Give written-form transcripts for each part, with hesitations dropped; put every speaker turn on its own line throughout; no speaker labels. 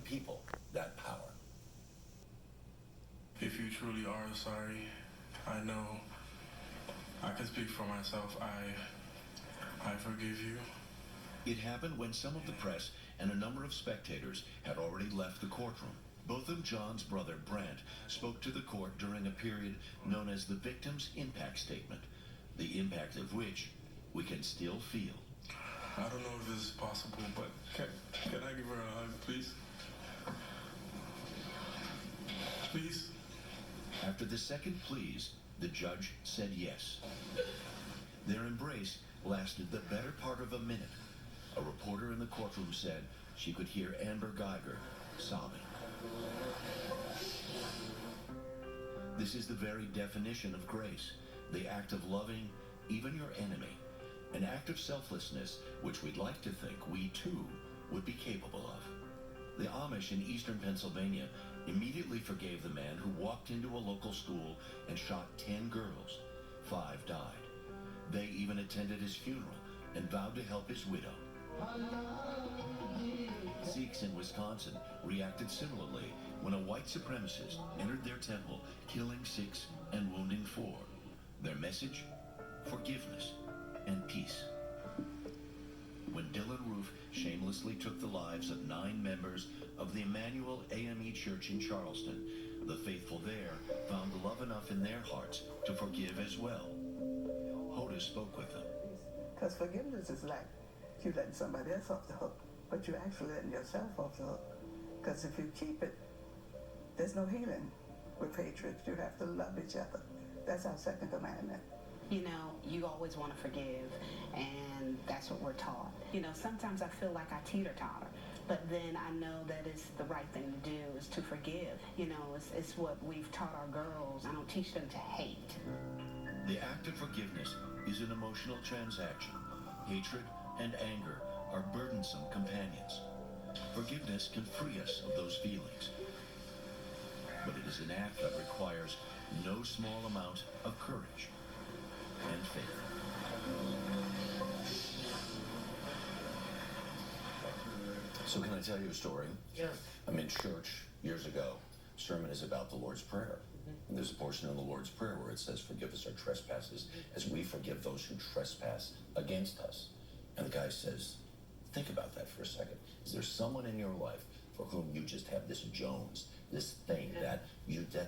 people that power.
If you truly are sorry, I know I can speak for myself. I forgive you.
It happened when some of the press and a number of spectators had already left the courtroom. Both of John's brother, Brant, spoke to the court during a period known as the Victim's Impact Statement, the impact of which we can still feel.
I don't know if this is possible, but can I give her a hug, please? Please?
After the second pleas, the judge said yes. Their embrace lasted the better part of a minute. A reporter in the courtroom said she could hear Amber Geiger sobbing. This is the very definition of grace, the act of loving even your enemy, an act of selflessness which we'd like to think we too would be capable of. The Amish in eastern Pennsylvania immediately forgave the man who walked into a local school and shot 10 girls. 5 died. They even attended his funeral and vowed to help his widow. Sikhs in Wisconsin reacted similarly when a white supremacist entered their temple, killing 6 and wounding 4. Their message? Forgiveness and peace. When Dylan Roof shamelessly took the lives of 9 members of the Emmanuel AME Church in Charleston, the faithful there found love enough in their hearts to forgive as well. Hoda spoke with them.
Because forgiveness is like you letting somebody else off the hook, but you're actually letting yourself off the hook. Because if you keep it, there's no healing with hatred. You have to love each other. That's our second commandment.
You know, you always want to forgive, and that's what we're taught. You know, sometimes I feel like I teeter-totter, but then I know that it's the right thing to do is to forgive. You know, it's what we've taught our girls. I don't teach them to hate.
The act of forgiveness is an emotional transaction. Hatred and anger are burdensome companions. Forgiveness can free us of those feelings. But it is an act that requires no small amount of courage and faith. So can I tell you a story?
Yes.
I'm in church years ago. Sermon is about the Lord's Prayer. And there's a portion in the Lord's Prayer where it says, forgive us our trespasses as we forgive those who trespass against us. And the guy says, think about that for a second. Is there someone in your life for whom you just have this Jones, this thing that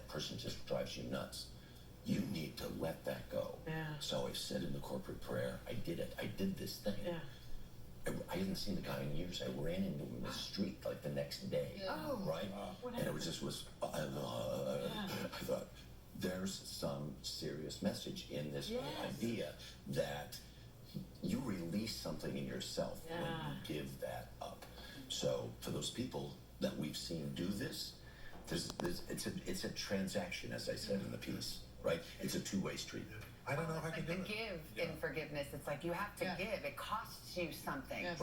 person just drives you nuts? You need to let that go.
Yeah.
So I said in the corporate prayer, I did it. I did this thing.
Yeah.
I hadn't seen the guy in years. I ran into him in the street like the next day, right? And it was just I thought, there's some serious message in this idea that you release something in yourself when you give that up. So for those people that we've seen do this, it's a transaction, as I said in the piece, right? It's a two-way street.
I don't know if I can do it.
Give in forgiveness. It's like you have to give. It costs you something.
Yes.